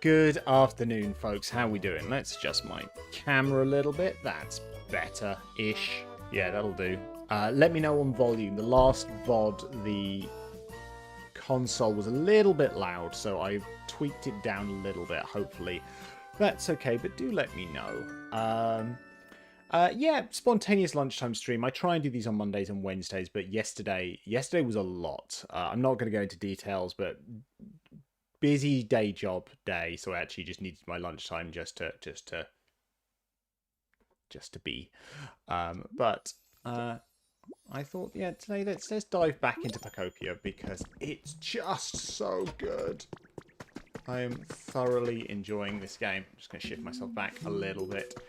Good afternoon, folks. How we doing? Let's adjust my camera a little bit. That's better-ish. Yeah, that'll do. Let me know on volume. The last VOD, the console was a little bit loud, so I tweaked it down a little bit. Hopefully that's okay, but do let me know. Yeah, spontaneous lunchtime stream. I try and do these on Mondays and Wednesdays, but yesterday was a lot. I'm not going to go into details, but busy day job day, so I actually just needed my lunchtime just to be. But I thought, yeah, today let's dive back into Pokopia because it's just so good. I am thoroughly enjoying this game. I'm just going to shift myself back a little bit.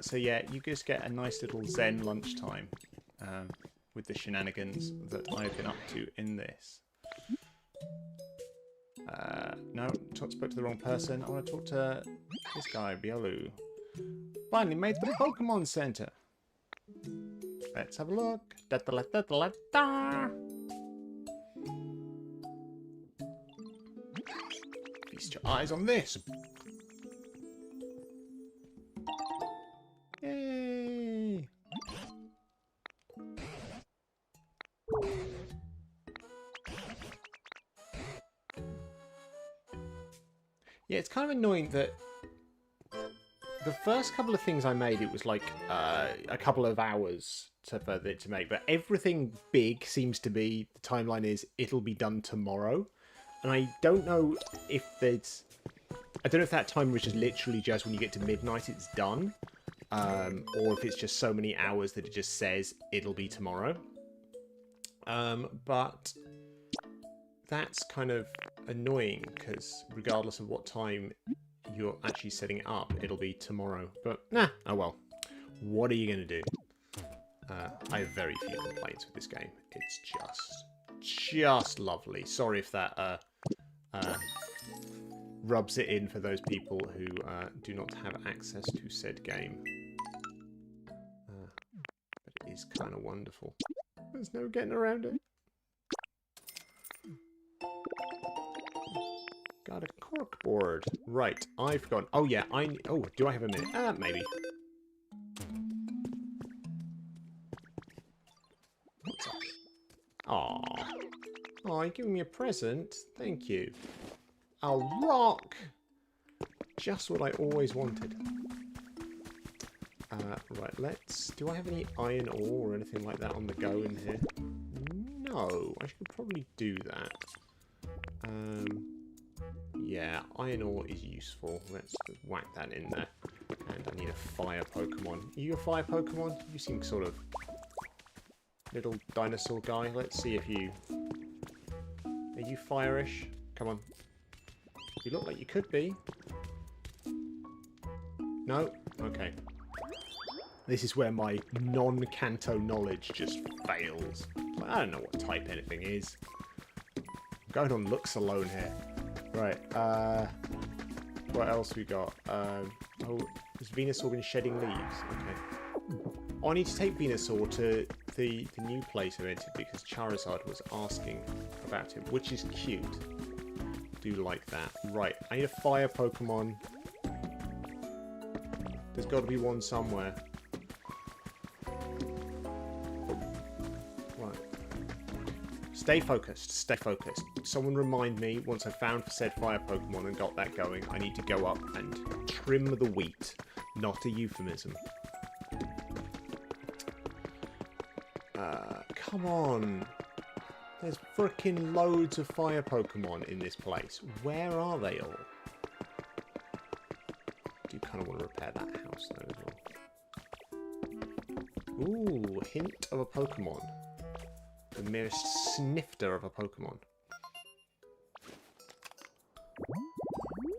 So yeah, you just get a nice little zen lunchtime with the shenanigans that I've been up to in this. No, spoke to the wrong person. I want to talk to this guy, Biolu. Finally made the Pokemon Center. Let's have a look. Da-da-da-da-da-da. Feast your eyes on this. Yay! Yeah, it's kind of annoying that the first couple of things I made, it was like a couple of hours for it to make, but everything big seems to be, the timeline is, it'll be done tomorrow. And I don't know if there's, I don't know if that timer is just literally just when you get to midnight it's done, or if it's just so many hours that it just says it'll be tomorrow. But that's kind of annoying because regardless of what time you're actually setting it up, it'll be tomorrow. But nah, oh well. What are you going to do? I have very few complaints with this game. It's just lovely. Sorry if that rubs it in for those people who do not have access to said game. But it is kind of wonderful. There's no getting around it. Got a cork board. Right, I've got... Oh, yeah, Oh, do I have a minute? Maybe. What's up? Aww. Aw, you're giving me a present? Thank you. A rock! Just what I always wanted. Right, let's... Do I have any iron ore or anything like that on the go in here? No, I should probably do that. Yeah, iron ore is useful. Let's whack that in there. And I need a fire Pokemon. Are you a fire Pokemon? You seem sort of little dinosaur guy. Let's see if you... Are you fire-ish? Come on. You look like you could be. No? Okay. This is where my non-Kanto knowledge just fails. I don't know what type anything is. I'm going on looks alone here. Right, what else we got? Oh, has Venusaur been shedding leaves? Okay. Oh, I need to take Venusaur to the new place I entered because Charizard was asking about him, which is cute. Do like that. Right, I need a fire Pokemon. There's got to be one somewhere. Stay focused, stay focused. Someone remind me, once I've found said fire Pokemon and got that going, I need to go up and trim the wheat. Not a euphemism. Come on. There's frickin' loads of fire Pokemon in this place. Where are they all? I do kind of want to repair that house though as well. Ooh, hint of a Pokemon. The merest snifter of a Pokemon.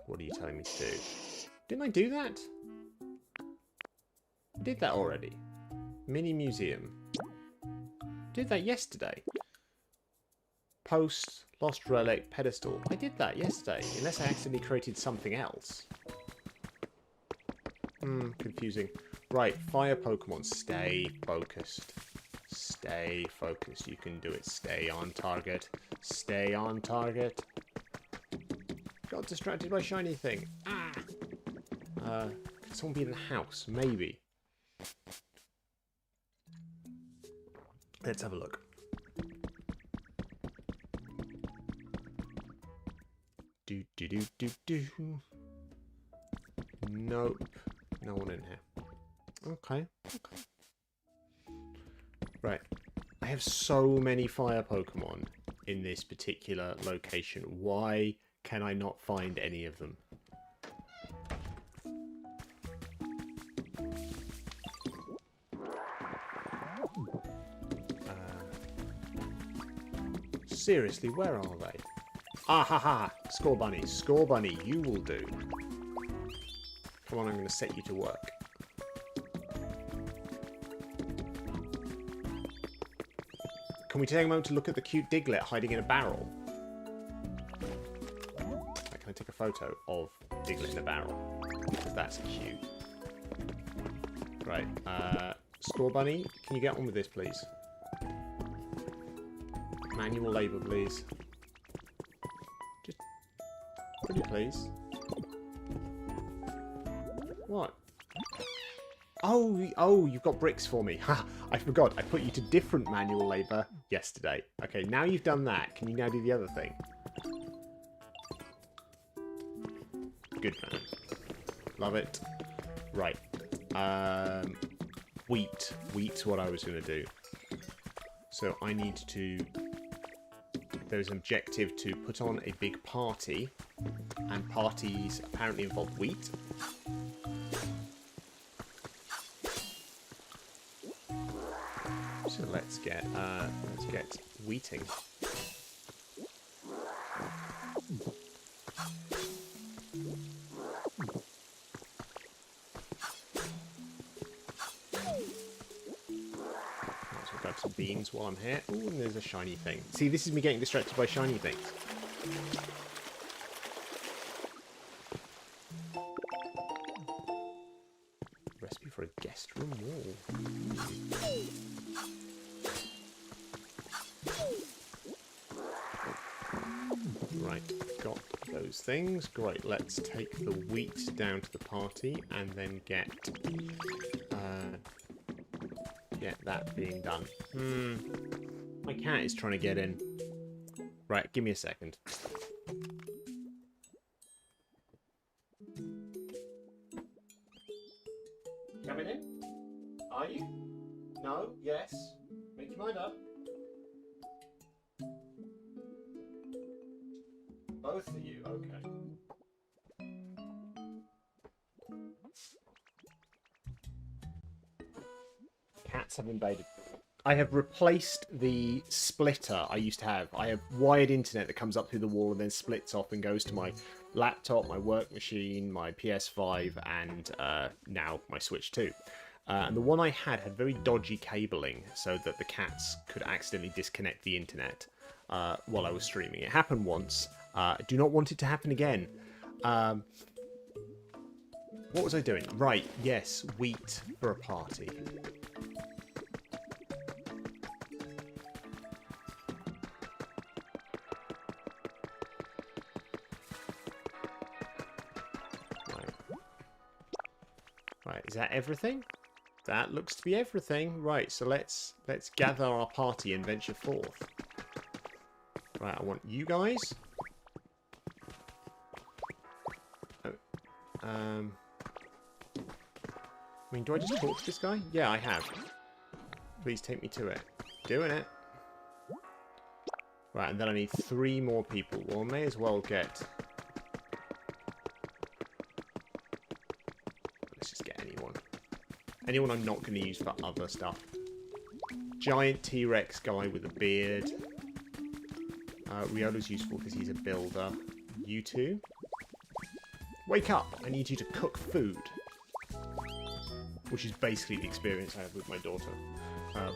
What are you telling me to do? Didn't I do that? I did that already. Mini museum. Did that yesterday. Post, lost relic, pedestal. I did that yesterday, unless I accidentally created something else. Confusing. Right, fire Pokemon. Stay focused. Stay focused. You can do it. Stay on target. Stay on target. Got distracted by shiny thing. Ah! Could someone be in the house? Maybe. Let's have a look. Do do do do do. Nope. No one in here. Okay. Okay. Right. I have so many fire Pokemon in this particular location. Why can I not find any of them? Seriously, where are they? Ah ha ha! Score Bunny, Score Bunny, you will do. Come on, I'm going to set you to work. Can we take a moment to look at the cute Diglett hiding in a barrel? Can I take a photo of Diglett in a barrel? Because that's cute. Right, Score Bunny, can you get on with this, please? Manual labour, please. Just... pretty please. What? Oh, you've got bricks for me. Ha! I forgot. I put you to different manual labour yesterday. Okay, now you've done that. Can you now do the other thing? Good man. Love it. Right. Wheat. Wheat's what I was going to do. So I need to... there's an objective to put on a big party. And parties apparently involve wheat. So let's get wheating. I'll grab some beans while I'm here. Ooh, and there's a shiny thing. See, this is me getting distracted by shiny things. Recipe for a guest room wall. Right, got those things. Great, let's take the wheat down to the party and then get that being done. My cat is trying to get in. Right, give me a second. Coming in? Are you? No? Yes? Make your mind up. Both of you? Okay. Cats have invaded. I have replaced the splitter I used to have. I have wired internet that comes up through the wall and then splits off and goes to my laptop, my work machine, my PS5, and now my Switch 2. And the one I had very dodgy cabling so that the cats could accidentally disconnect the internet while I was streaming. It happened once. I do not want it to happen again. What was I doing? Right, yes, wheat for a party. Right, is that everything? That looks to be everything. Right, so let's gather our party and venture forth. Right, I want you guys. I mean, do I just talk to this guy? Yeah, I have. Please take me to it. Doing it. Right, and then I need 3 more people. Well, I may as well get... let's just get anyone. Anyone I'm not going to use for other stuff. Giant T-Rex guy with a beard. Riolo's useful because he's a builder. You two. Wake up! I need you to cook food. Which is basically the experience I have with my daughter.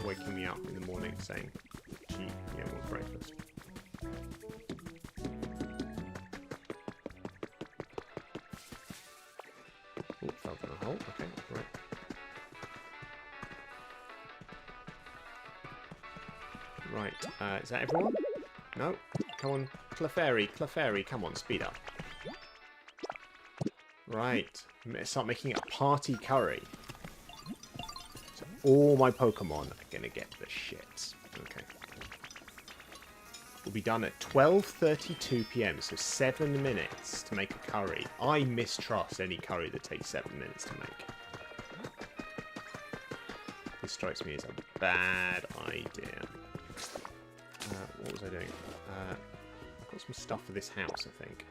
Waking me up in the morning saying she wants breakfast. Oh, fell down a hole. Okay, right. Right, is that everyone? No? Come on, Clefairy, come on, speed up. Right. Start making a party curry. So all my Pokemon are going to get the shits. Okay. We'll be done at 12:32 p.m. So 7 minutes to make a curry. I mistrust any curry that takes 7 minutes to make. This strikes me as a bad idea. What was I doing? I've got some stuff for this house, I think.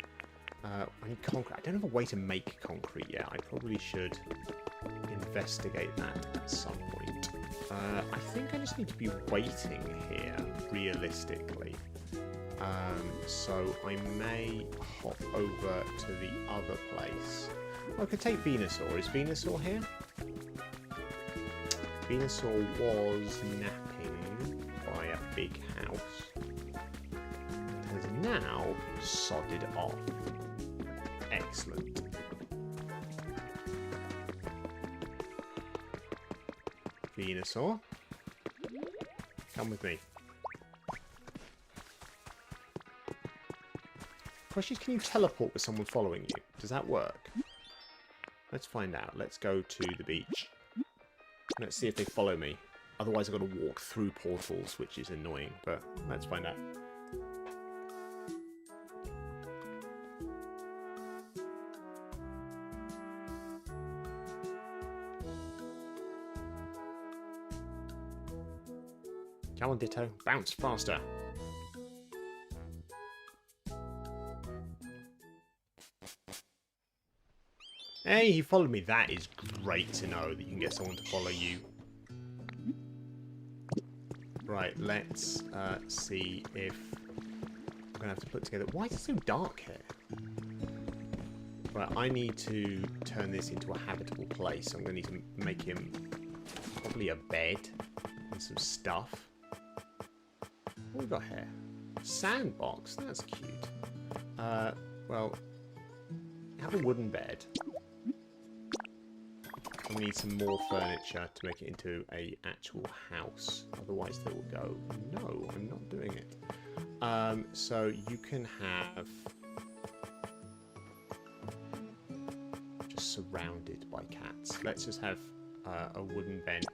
I need concrete. I don't have a way to make concrete yet. I probably should investigate that at some point. I think I just need to be waiting here, realistically. So I may hop over to the other place. I could take Venusaur. Is Venusaur here? Venusaur was napping by a big house. It has now sodded off. Excellent. Venusaur, come with me. Question is, can you teleport with someone following you? Does that work? Let's find out. Let's go to the beach. Let's see if they follow me. Otherwise I've got to walk through portals, which is annoying, but let's find out. Come on, Ditto. Bounce faster. Hey, he followed me. That is great to know that you can get someone to follow you. Right, let's see if... I'm going to have to put together... Why is it so dark here? Right, I need to turn this into a habitable place. I'm going to need to make him probably a bed and some stuff. What have we got here? Sandbox. That's cute. Well, have a wooden bed. And we need some more furniture to make it into a actual house. Otherwise they will go, no, I'm not doing it. So you can have... just surrounded by cats. Let's just have a wooden bench.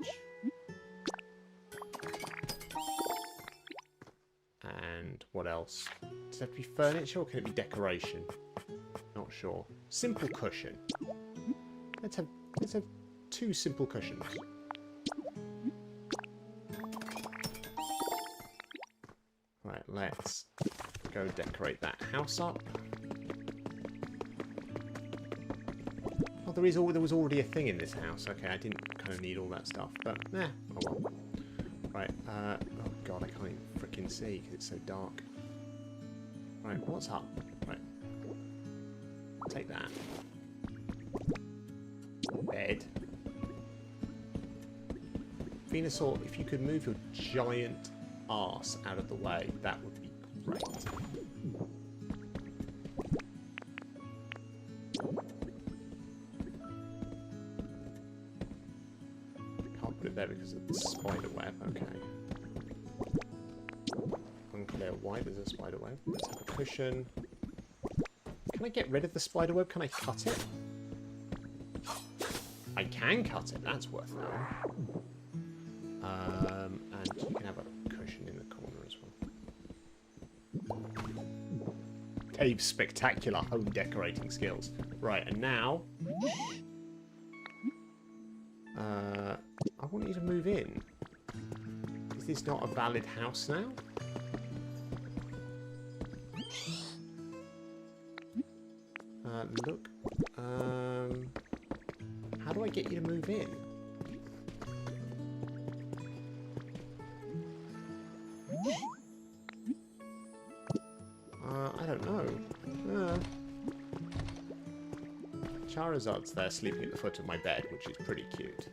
And what else? Does it have to be furniture or can it be decoration? Not sure. Simple cushion. Let's have 2 simple cushions. Right, let's go decorate that house up. Oh, there was already a thing in this house. Okay, I didn't kind of need all that stuff, but oh well. Right, oh god, I can't even freaking see because it's so dark. Right, what's up? Right. Take that. Bed. Venusaur, if you could move your giant arse out of the way, that would be great. Can't put it there because of the spider web. Okay. Unclear why there's a spider web. Let's have a cushion. Can I get rid of the spider web? Can I cut it? I can cut it. That's worth knowing. And you can have a cushion in the corner as well. Dave's spectacular home decorating skills. Right, and now... I want you to move in. Is this not a valid house now? Look. How do I get you to move in? I don't know. Charizard's there sleeping at the foot of my bed, which is pretty cute.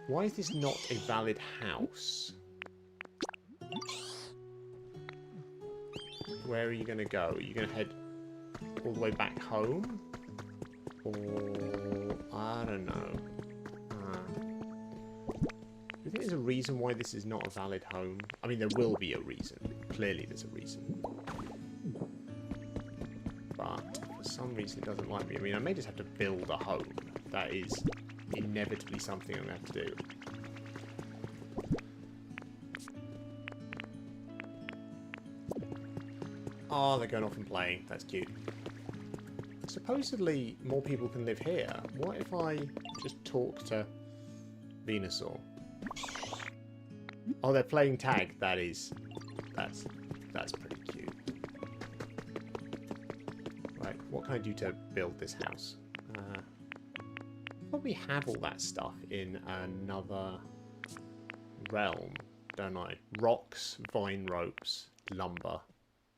Why is this not a valid house? Where are you going to go? Are you going to head all the way back home? Or... I don't know. Do you think there's a reason why this is not a valid home? I mean, there will be a reason. Clearly there's a reason. But for some reason it doesn't like me. I mean, I may just have to build a home. That is inevitably something I'm going to have to do. Oh, they're going off and playing. That's cute. Supposedly, more people can live here. What if I just talk to Venusaur? Oh, they're playing tag. That's pretty cute. Right, what can I do to build this house? Probably have all that stuff in another realm, don't I? Rocks, vine ropes, lumber.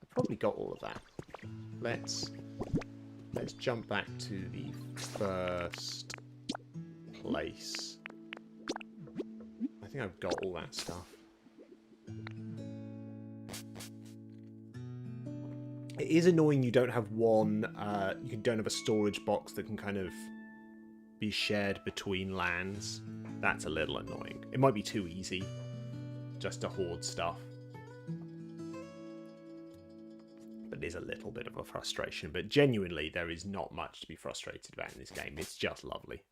I've probably got all of that. Let's jump back to the first place. I think I've got all that stuff. It is annoying you don't have one, you don't have a storage box that can kind of be shared between lands. That's a little annoying. It might be too easy just to hoard stuff. But it is a little bit of a frustration. But genuinely, there is not much to be frustrated about in this game. It's just lovely.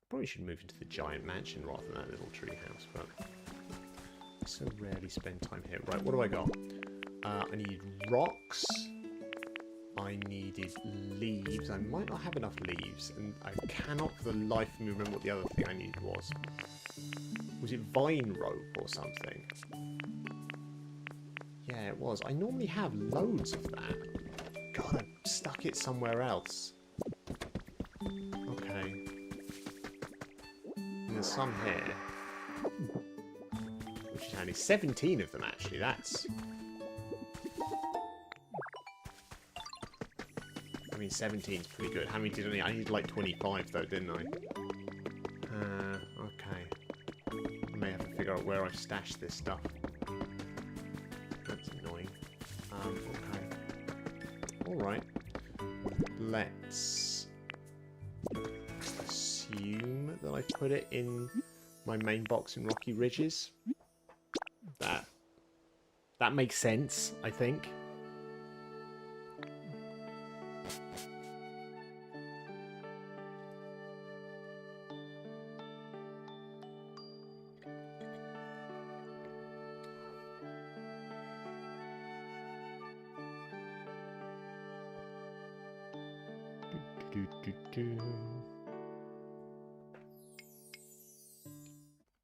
Probably should move into the giant mansion rather than that little tree house, but I so rarely spend time here. Right, what do I got? I need rocks. I needed leaves. I might not have enough leaves, and I cannot for the life of me remember what the other thing I needed was. Was it vine rope or something? Yeah, it was. I normally have loads of that. God, I stuck it somewhere else. Okay. And there's some here. Which is handy. 17 of them, actually. That's... I mean, 17 is pretty good. How many did I need? I needed like 25 though, didn't I? Okay. I may have to figure out where I stashed this stuff. That's annoying. Okay. Alright. Let's assume that I put it in my main box in Rocky Ridges. That makes sense, I think.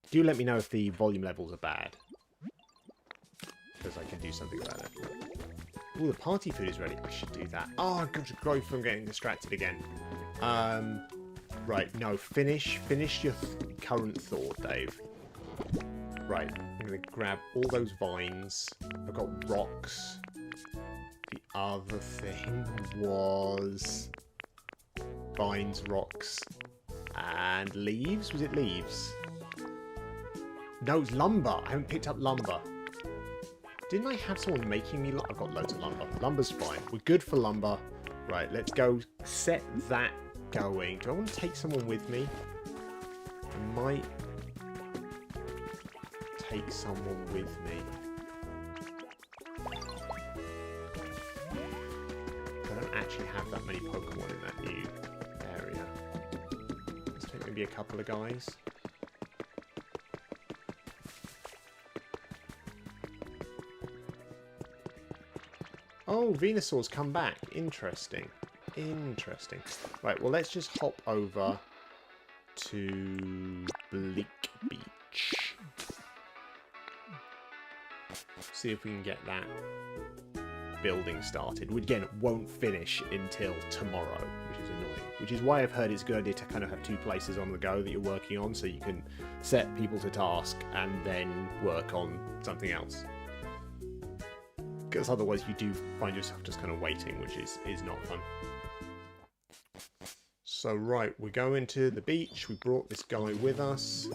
Do let me know if the volume levels are bad, because I can do something about it. Oh, the party food is ready. I should do that. Oh, I've got to go from getting distracted again. Right, no, finish your current thought, Dave. Right, I'm going to grab all those vines. I've got rocks. The other thing was vines, rocks, and leaves. Was it leaves? No, it's lumber. I haven't picked up lumber. Didn't I have someone making me... I've got loads of lumber. Lumber's fine. We're good for lumber. Right, let's go set that going. Do I want to take someone with me? I might take someone with me. I don't actually have that many Pokemon in that new area. Let's take maybe a couple of guys. Oh, Venusaur's come back. Interesting. Interesting. Right, well, let's just hop over to Bleak Beach. See if we can get that building started. Which, again, won't finish until tomorrow, which is annoying. Which is why I've heard it's a good idea to kind of have two places on the go that you're working on, so you can set people to task and then work on something else. Because otherwise you do find yourself just kind of waiting, which is not fun. So right, we're going to the beach. We brought this guy with us.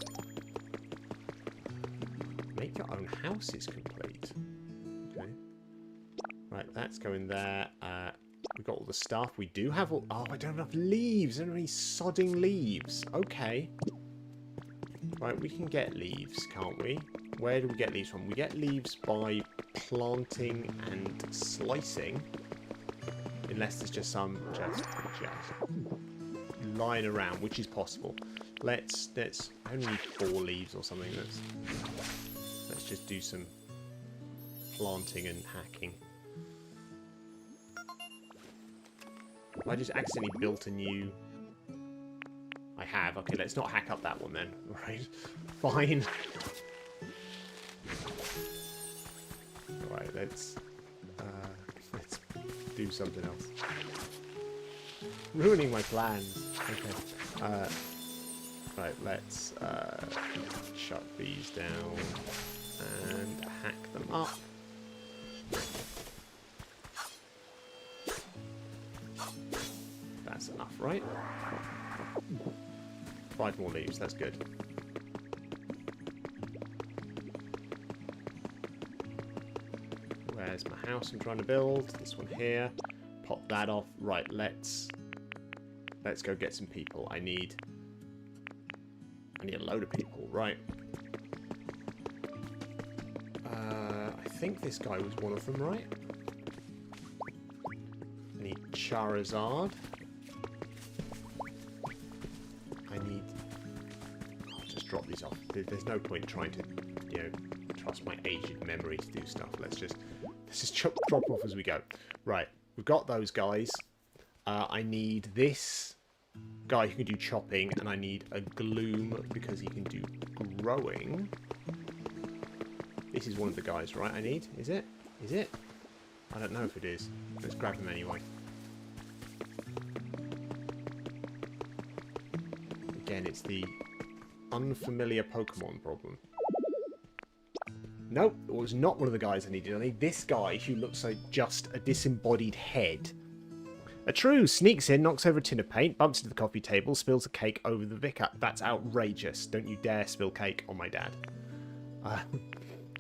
Make your own house is complete. Okay. Right, that's going there. We've got all the stuff. We do have all... Oh, I don't have enough leaves. I don't have any sodding leaves. Okay. Right, we can get leaves, can't we? Where do we get leaves from? We get leaves by planting and slicing. Unless there's just some just lying around, which is possible. Let's I only need 4 leaves or something. Let's just do some planting and hacking. I just accidentally built a new... I have. Okay, let's not hack up that one then. Right. Fine. Right, let's do something else. Ruining my plans. Okay. Right, let's shut these down and hack them up. That's enough, right? 5 more leaves, that's good. Where's my house I'm trying to build? This one here. Pop that off. Right, let's go get some people. I need a load of people, right. I think this guy was one of them, right? I need Charizard. I'll just drop these off. There's no point trying to, you know, trust my aged memory to do stuff. Let's just drop off as we go. Right, we've got those guys. I need this guy who can do chopping, and I need a Gloom because he can do growing. This is one of the guys, right? I need. Is it? Is it? I don't know if it is. Let's grab him anyway. Again, it's the unfamiliar Pokemon problem. Nope, it was not one of the guys I needed. I need this guy who looks like just a disembodied head. A True sneaks in, knocks over a tin of paint, bumps into the coffee table, spills a cake over the vicar. That's outrageous. Don't you dare spill cake on my dad.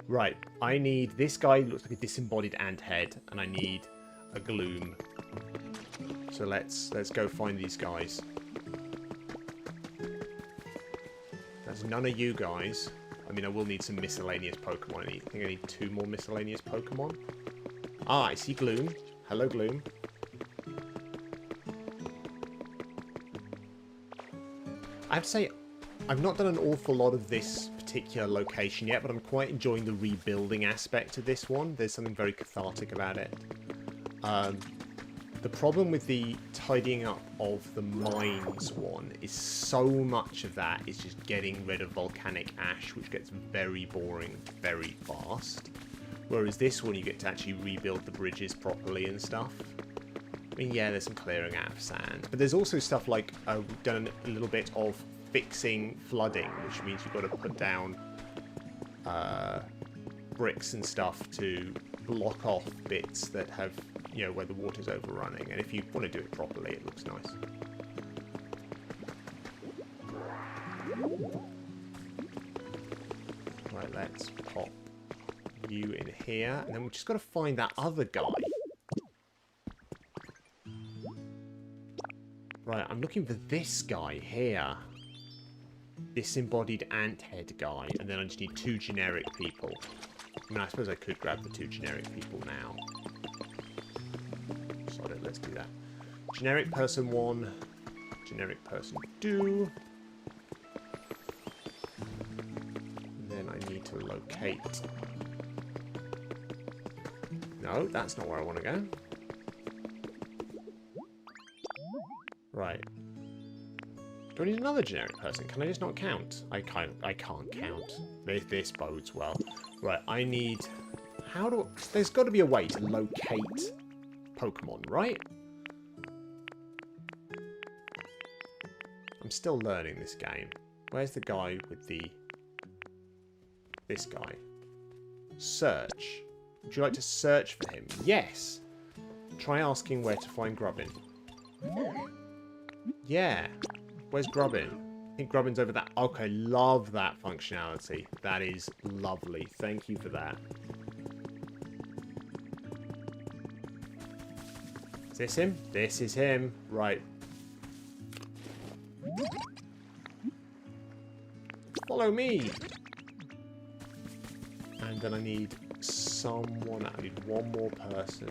Right, I need this guy who looks like a disembodied ant head, and I need a Gloom. So let's go find these guys. There's none of you guys. I mean, I will need some miscellaneous Pokemon. I think I need 2 more miscellaneous Pokemon. Ah, I see Gloom. Hello, Gloom. I have to say, I've not done an awful lot of this particular location yet, but I'm quite enjoying the rebuilding aspect of this one. There's something very cathartic about it. The problem with the tidying up of the mines one is so much of that is just getting rid of volcanic ash, which gets very boring very fast. Whereas this one, you get to actually rebuild the bridges properly and stuff. I mean, yeah, there's some clearing out of sand. But there's also stuff like, we've done a little bit of fixing flooding, which means you've got to put down bricks and stuff to block off bits that have, you know, where the water's overrunning. And if you want to do it properly, it looks nice. Right, let's pop you in here. And then we've just got to find that other guy. Right, I'm looking for this guy here. Disembodied ant head guy. And then I just need 2 generic people. I mean, I suppose I could grab the 2 generic people now. Sod it, let's do that. Generic person 1. Generic person 2. And then I need to locate... No, that's not where I want to go. Right. Do I need another generic person? Can I just not count? I can't count. This bodes well. Right, I need... How do... There's got to be a way to locate Pokemon, right? I'm still learning this game. Where's the guy with the... This guy? Search. Would you like to search for him? Yes! Try asking where to find Grubbin. Yeah. Where's Grubbin? I think Grubbin's over that. Okay, love that functionality. That is lovely. Thank you for that. Is this him? This is him. Right. Follow me. And then I need someone. I need one more person.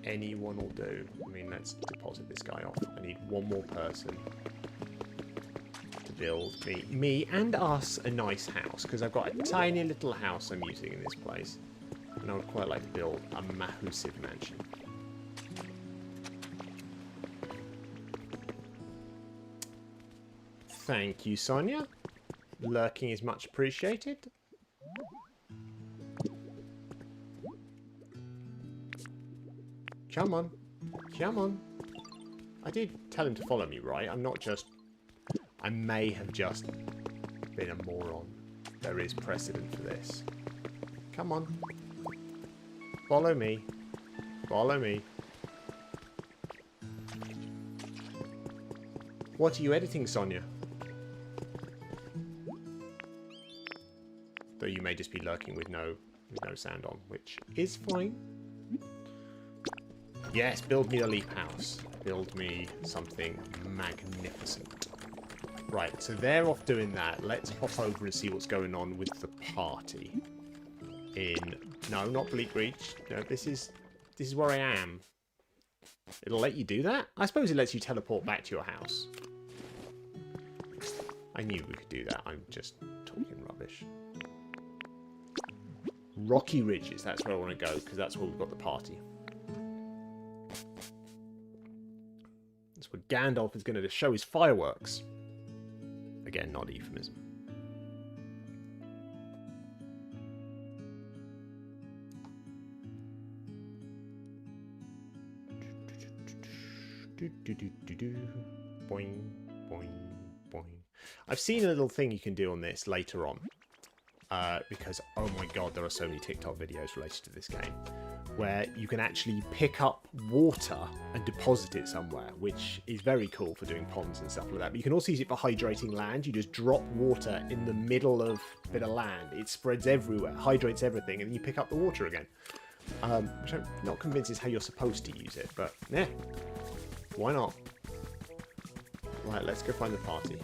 Anyone will do. I mean, let's deposit this guy off. I need one more person to build me and us a nice house, because I've got a tiny little house I'm using in this place, and I would quite like to build a massive mansion. Thank you, Sonia. Lurking is much appreciated. Come on. Come on. I did tell him to follow me, right? I'm not just... I may have just been a moron. There is precedent for this. Come on. Follow me. Follow me. What are you editing, Sonia? Though you may just be lurking with no sound on, which is fine. Yes, build me a leaf house. Build me something magnificent. Right, so they're off doing that. Let's hop over and see what's going on with the party. No, not Bleak Reach. No, this is where I am. It'll let you do that? I suppose it lets you teleport back to your house. I knew we could do that. I'm just talking rubbish. Rocky Ridges, that's where I want to go, because that's where we've got the party. That's where Gandalf is going to show his fireworks. Again, not euphemism. Boing, boing, boing. I've seen a little thing you can do on this later on. Because, oh my god, there are so many TikTok videos related to this game, where you can actually pick up water and deposit it somewhere, which is very cool for doing ponds and stuff like that. But you can also use it for hydrating land. You just drop water in the middle of a bit of land. It spreads everywhere, hydrates everything, and then you pick up the water again. Which I'm not convinced is how you're supposed to use it, but yeah, why not? Right, let's go find the party.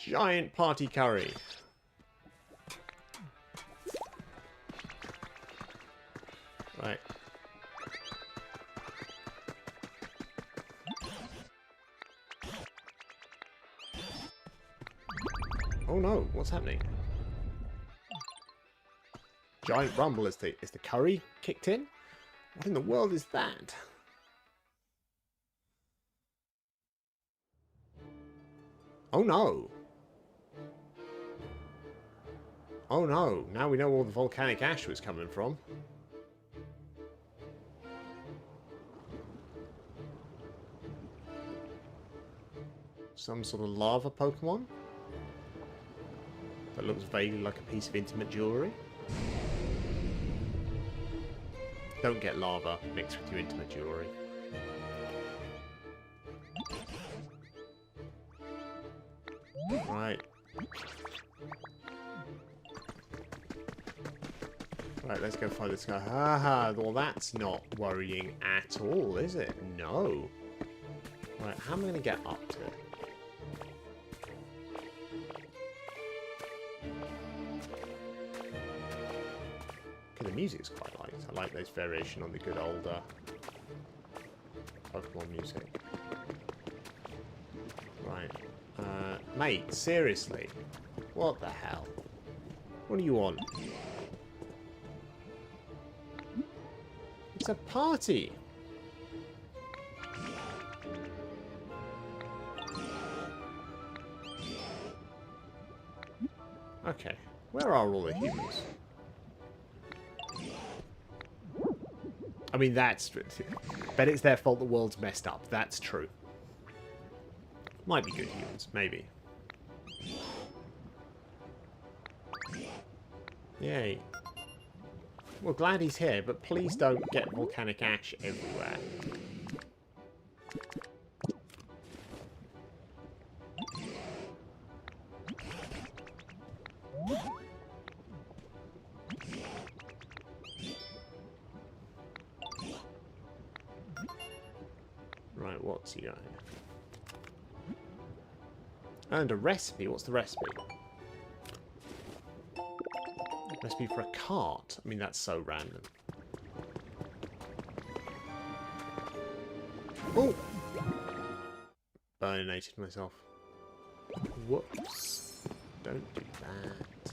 Giant party curry. Right. Oh no, what's happening? Giant rumble is the curry kicked in? What in the world is that? Oh no. Oh no, now we know where the volcanic ash was coming from. Some sort of lava Pokemon? That looks vaguely like a piece of intimate jewellery. Don't get lava mixed with your intimate jewellery. Right. Right, let's go find this guy. Haha, well that's not worrying at all, is it? No. Right, how am I going to get up to it? Okay, the music's quite light. I like those variation on the good old Pokemon music. Right. Mate, seriously. What the hell? What do you want? It's a party! Okay, where are all the humans? I mean, that's... Bet it's their fault the world's messed up. That's true. Might be good humans, maybe. Yay. We're glad he's here, but please don't get volcanic ash everywhere. see you right here. And a recipe. What's the recipe? Recipe for a cart. I mean, that's so random. Oh! Burninated myself. Whoops. Don't do that.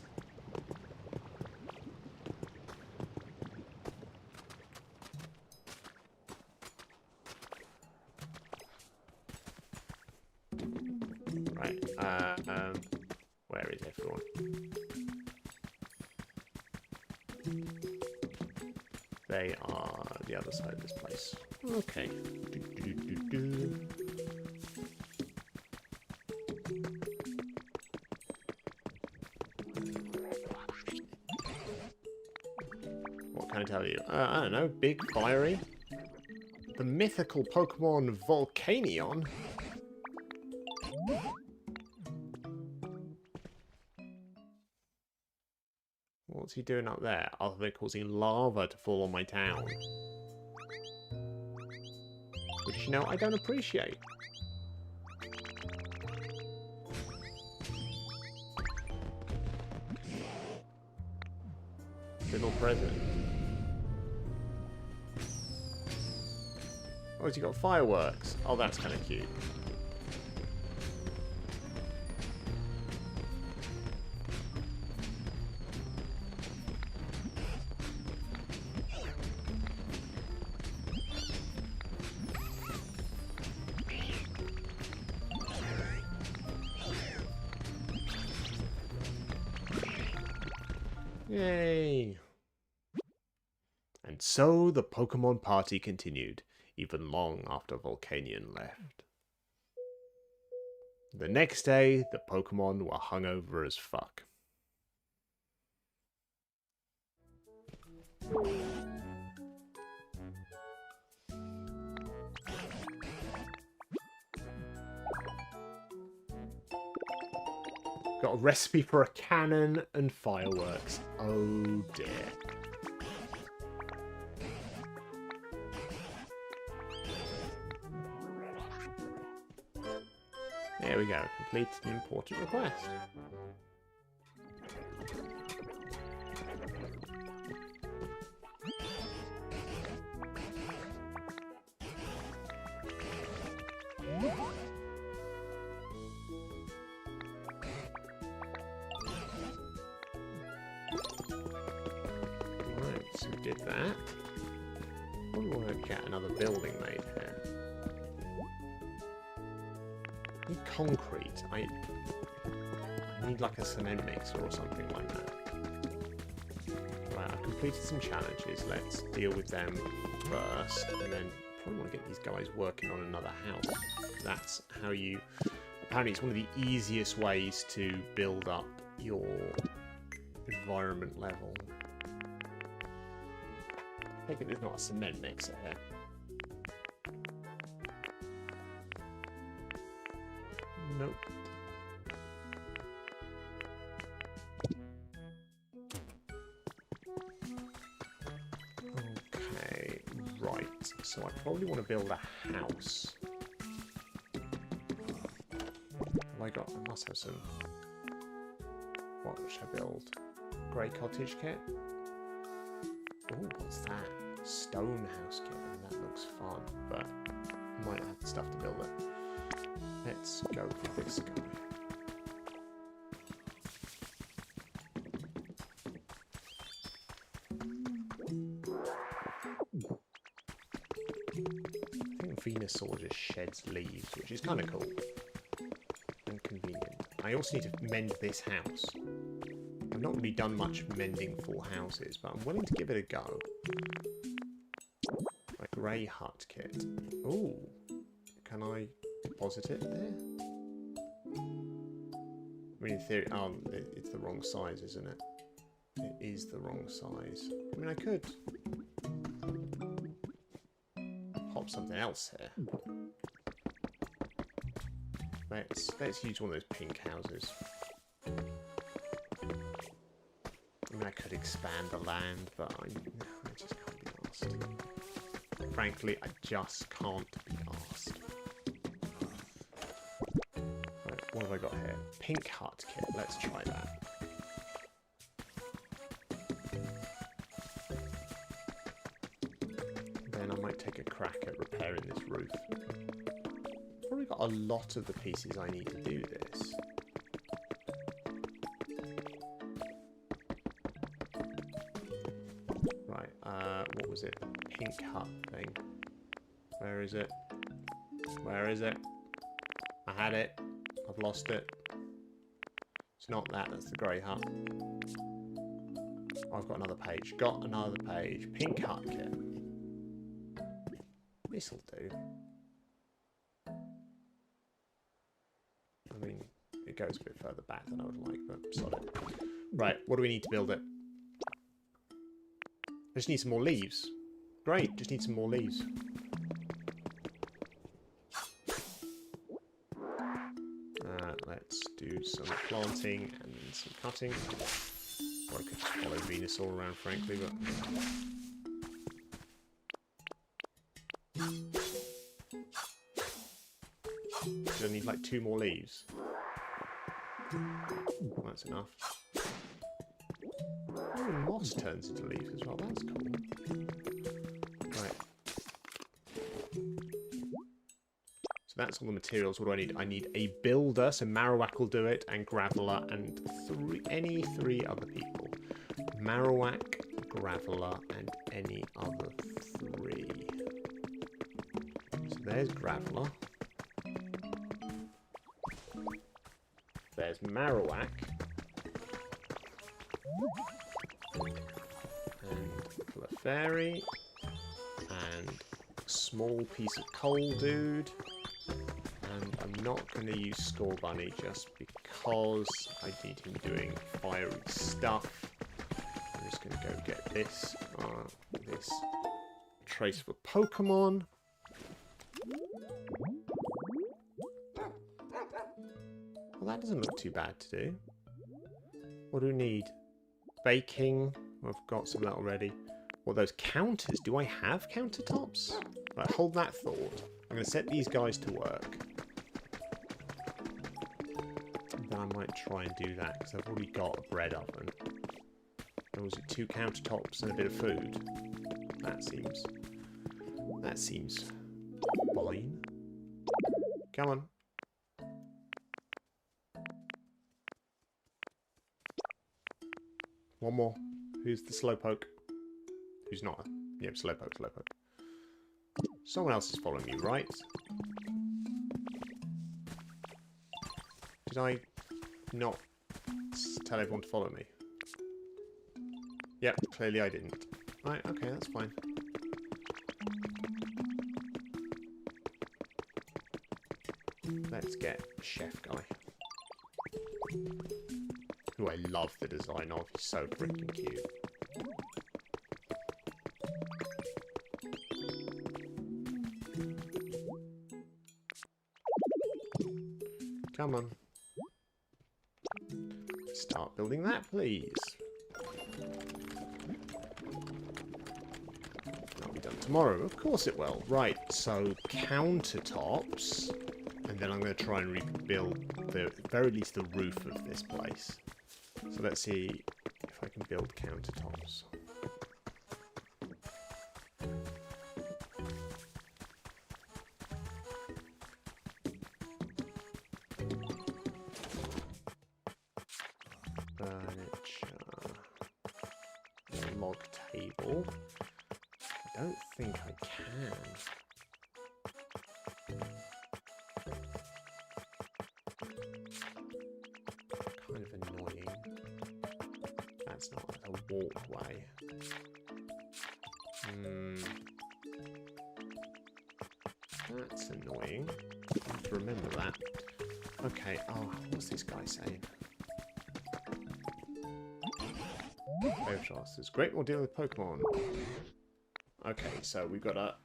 Right. Where is everyone? They are the other side of this place. Okay. What can I tell you? I don't know. Big, fiery. The mythical Pokemon Volcanion. What's he doing up there? Other than causing lava to fall on my town. Which, you know, I don't appreciate. Little present. Oh, has he got fireworks? Oh, that's kind of cute. Yay! And so the Pokemon party continued, even long after Volcanion left. The next day, the Pokemon were hungover as fuck. Got a recipe for a cannon and fireworks. Oh dear. There we go. Complete an important request. Right, so we did that. We want to get another building made here. I need concrete. I need like a cement mixer or something like that. Right, I've completed some challenges. Let's deal with them first, and then probably want to get these guys working on another house. That's how you... Apparently it's one of the easiest ways to build up your environment level. I think there's not a cement mixer here. Nope. Okay, right. So I probably want to build a house. Have I got... I must have some... What should I build? Grey cottage kit? Oh, what's that? Stone house kit. I mean, that looks fun, but I might have the stuff to build it. Let's go for this guy. I think Venusaur just sheds leaves, which is kind of cool and convenient. I also need to mend this house. I've not really done much mending for houses, but I'm willing to give it a go. Right, grey hut kit. Ooh, can I deposit it there? I mean, in theory, it's the wrong size, isn't it? It is the wrong size. I mean, I could pop something else here. Let's use one of those pink houses. I mean, I could expand the land, but I just can't be asked. Frankly, I just can't be asked. What have I got here? Pink hut kit. Let's try that. Then I might take a crack at repairing this roof. Probably got a lot of the pieces I need to do this. Right, what was it? Pink hut thing. Where is it? Where is it? I had it. I've lost it. It's not that, that's the grey hut. Oh, I've got another page. Got another page. Pink hut kit. This'll do. I mean, it goes a bit further back than I would like, but sod it. Right, what do we need to build it? I just need some more leaves. Great, just need some more leaves. Let's do some planting and some cutting. Or I could just follow Venus all around, frankly, but... Do I need like 2 more leaves? That's enough. Oh, moss turns into leaves as well. That's cool. Right. So that's all the materials. What do I need? I need a builder, so Marowak will do it, and Graveler, and any 3 other people. Marowak, Graveler, and any other 3. So there's Graveler. There's Marowak. And Clefairy. And small piece of coal dude. And I'm not going to use Score Bunny just because I need him doing fiery stuff. I'm just going to go get this trace for Pokemon. Well, that doesn't look too bad to do. What do we need? Baking. I've got some of that already. What, those counters? Do I have countertops? Right, hold that thought. I'm going to set these guys to work. And then I might try and do that, because I've already got a bread oven. And was it 2 countertops and a bit of food? That seems fine. Come on. One more. Who's the slowpoke? Who's not? Yep, slowpoke. Someone else is following you, right? Did I not tell everyone to follow me? Yep, clearly I didn't. Right, okay, that's fine. Let's get Chef Guy. Who I love the design of. He's so freaking cute. Come on. Start building that, please. That'll be done tomorrow. Of course it will. Right, so countertops. And then I'm going to try and rebuild, at the very least, the roof of this place. So let's see if I can build countertops. Furniture. Log table. I don't think I can. Kind of annoying. That's not a walkway. That's annoying. I have to remember that. Okay, oh, what's this guy saying? Overcasters. Great, we'll deal with Pokemon. Okay, so we've got to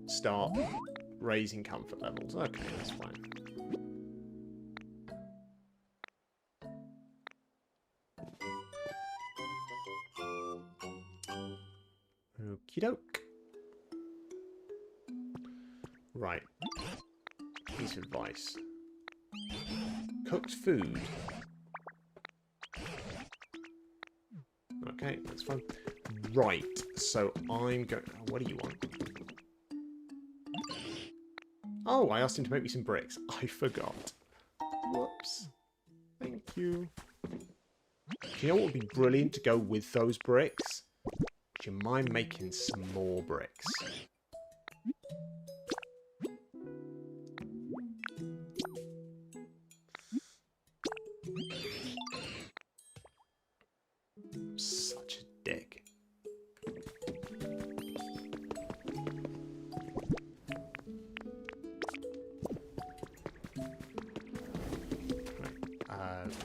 start raising comfort levels. Okay, that's fine. Okie doke. Right. Piece of advice. Cooked food. Okay, that's fine. Right, so I'm going... What do you want? Oh, I asked him to make me some bricks. I forgot. Whoops. Thank you. Do you know what would be brilliant to go with those bricks? Would you mind making some more bricks? Such a dick.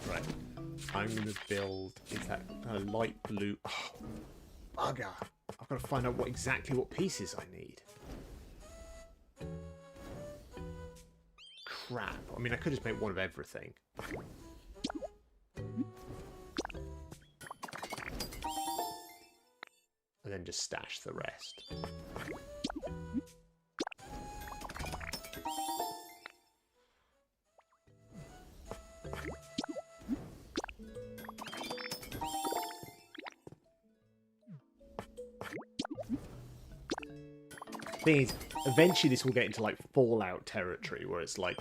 Right. I'm going to build... Is that a light blue... Oh, bugger. I've got to find out exactly what pieces I need. Crap. I mean, I could just make one of everything. And then just stash the rest. Thing is, eventually this will get into like Fallout territory where it's like,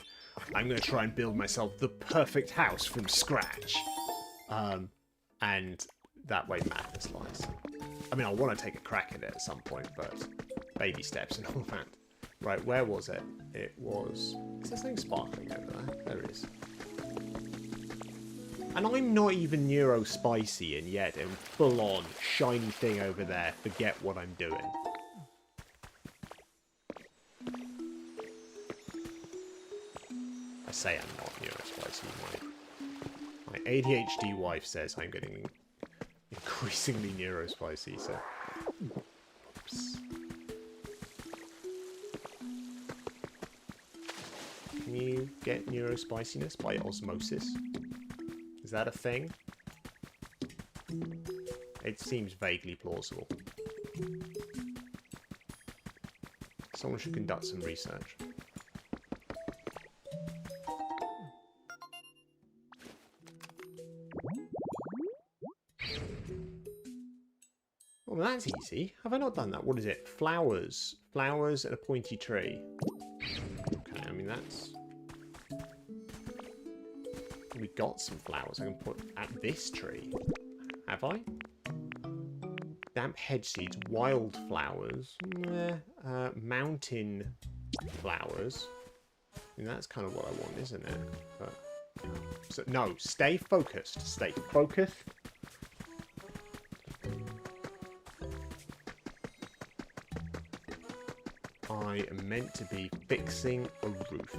I'm going to try and build myself the perfect house from scratch. And that way madness lies. I mean, I want to take a crack at it at some point, but baby steps and all that. Right, where was it? It was... Is there something sparkling over there? There is. And I'm not even Neurospicy, and yet a full-on shiny thing over there. Forget what I'm doing. I say I'm not Neurospicy. My ADHD wife says I'm getting increasingly Neurospicy, so... Oops. Can you get Neurospiciness by osmosis? Is that a thing? It seems vaguely plausible. Someone should conduct some research. Well, that's easy. Have I not done that? What is it? Flowers. Flowers and a pointy tree. Okay, I mean, that's... We got some flowers I can put at this tree. Have I? Damp hedge seeds, wildflowers, mountain flowers. I mean, that's kind of what I want, isn't it? But, so, no, stay focused. Stay focused. I am meant to be fixing a roof.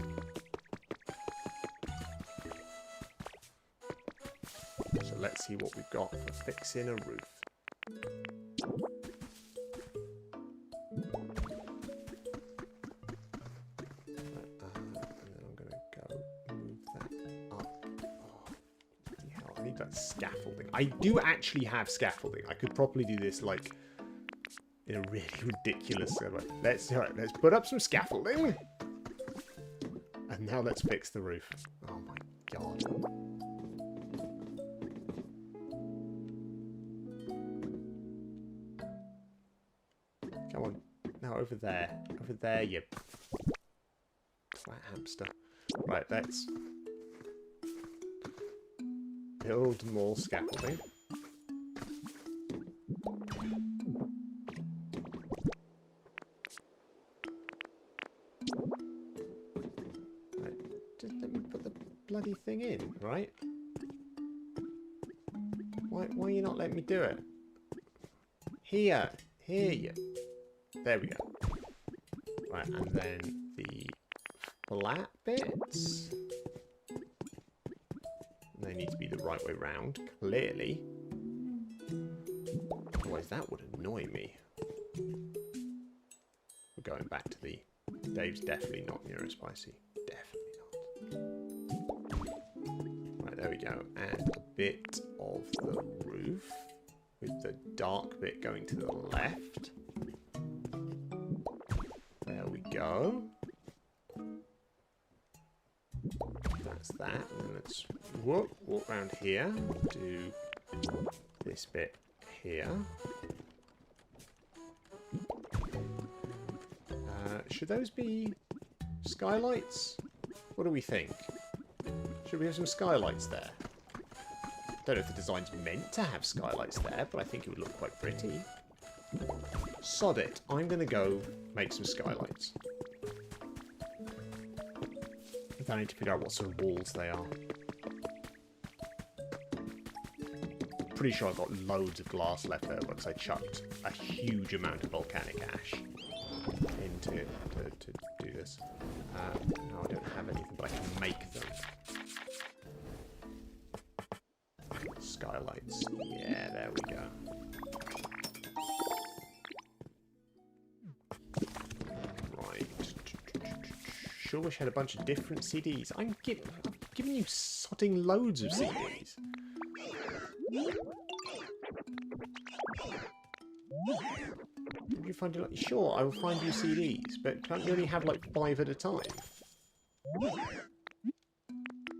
So let's see what we've got for fixing a roof. And then I'm going to go move that up. Oh, bloody hell, I need that scaffolding. I do actually have scaffolding. I could probably do this like in a really ridiculous way. Let's put up some scaffolding. And now let's fix the roof. Oh my god. Come on. Now over there. Over there, you flat hamster. Right, let's build more scaffolding. Right, just let me put the bloody thing in, right? Why are you not letting me do it? Here you. There we go. Right, and then the flat bits. They need to be the right way round, clearly. Otherwise that would annoy me. We're going back to the... Dave's definitely not Neurospicy. Definitely not. Right, there we go. And a bit of the roof. With the dark bit going to the left. There we go. That's that. And then let's walk around here. Do this bit here. Should those be skylights? What do we think? Should we have some skylights there? Don't know if the design's meant to have skylights there, but I think it would look quite pretty. Sod it. I'm going to go make some skylights. I need to figure out what sort of walls they are. Pretty sure I've got loads of glass left over because I chucked a huge amount of volcanic ash into to do this. No, I don't have anything, but I can make them. Skylights. Yeah, there we go. Right. Sure wish I had a bunch of different CDs. I'm giving you sodding loads of CDs. Did you find it? Like, sure, I will find you CDs, but can't you only have like 5 at a time?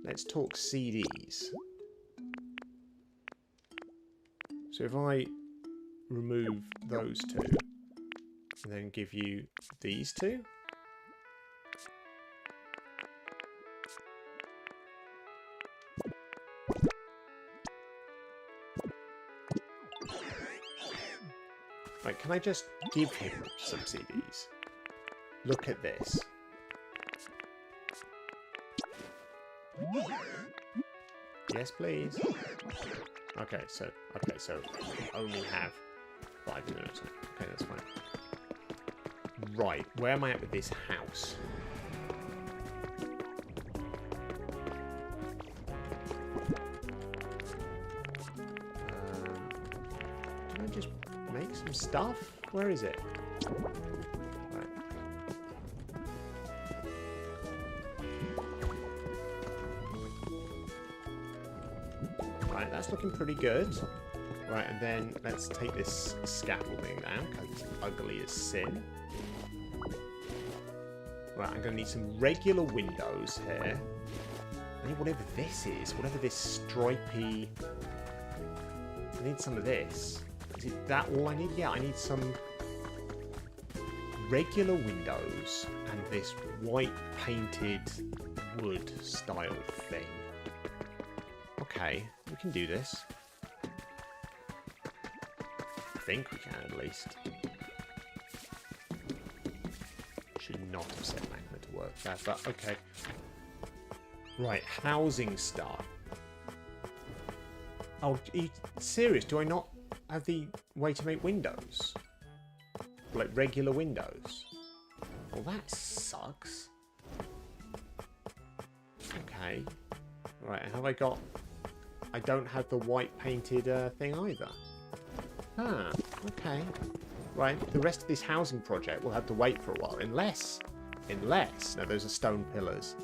Let's talk CDs. So if I remove those two, and then give you these two. Right, can I just give him some CDs? Look at this. Yes, please. Okay, so I only have 5 minutes. Okay, that's fine. Right, where am I at with this house? Can I just make some stuff? Where is it? Right. Right, that's looking pretty good. Right, and then let's take this scaffolding down, because it's ugly as sin. Right, I'm going to need some regular windows here. I need whatever this is, whatever this stripy... I need some of this. Is it that all I need? Yeah, I need some regular windows and this white painted wood style thing. Okay, we can do this. I think we can at least. Should not have set magma to work there, but okay. Right, housing stuff. Oh, are you serious? Do I not have the way to make windows? Like regular windows? Well, that sucks. Okay. Right, and have I got... I don't have the white painted thing either. Ah, okay. Right, the rest of this housing project will have to wait for a while. Unless... No, those are stone pillars.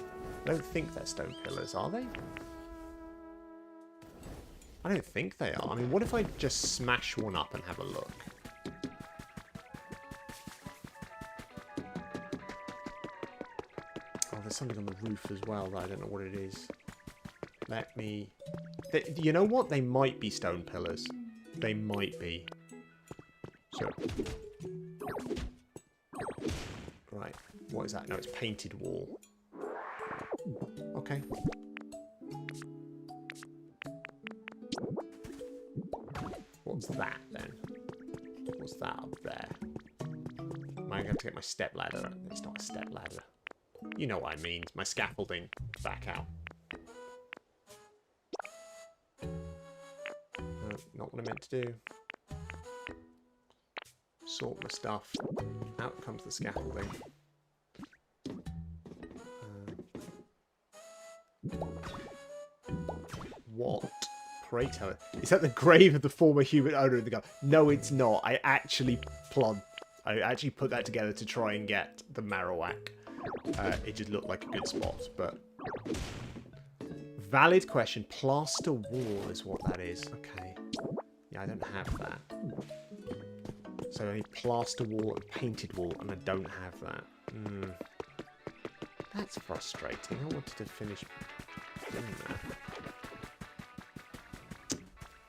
I don't think they're stone pillars, are they? I don't think they are. I mean, what if I just smash one up and have a look? Oh, there's something on the roof as well that I don't know what it is. Let me... You know what? They might be stone pillars. They might be. So... Right. What is that? No, it's painted wall. Okay. What's that then? What's that up there? Am I going to have to get my step ladder? It's not a step ladder. You know what I mean. My scaffolding back out. No, not what I meant to do. Sort my stuff. Out comes the scaffolding. What? Pray tell it. Is that the grave of the former human owner of the gun? No, it's not. I actually put that together to try and get the Marowak. It just looked like a good spot, but... Valid question. Plaster wall is what that is. Okay. Yeah, I don't have that. So I need plaster wall and painted wall, and I don't have that. That's frustrating. I wanted to finish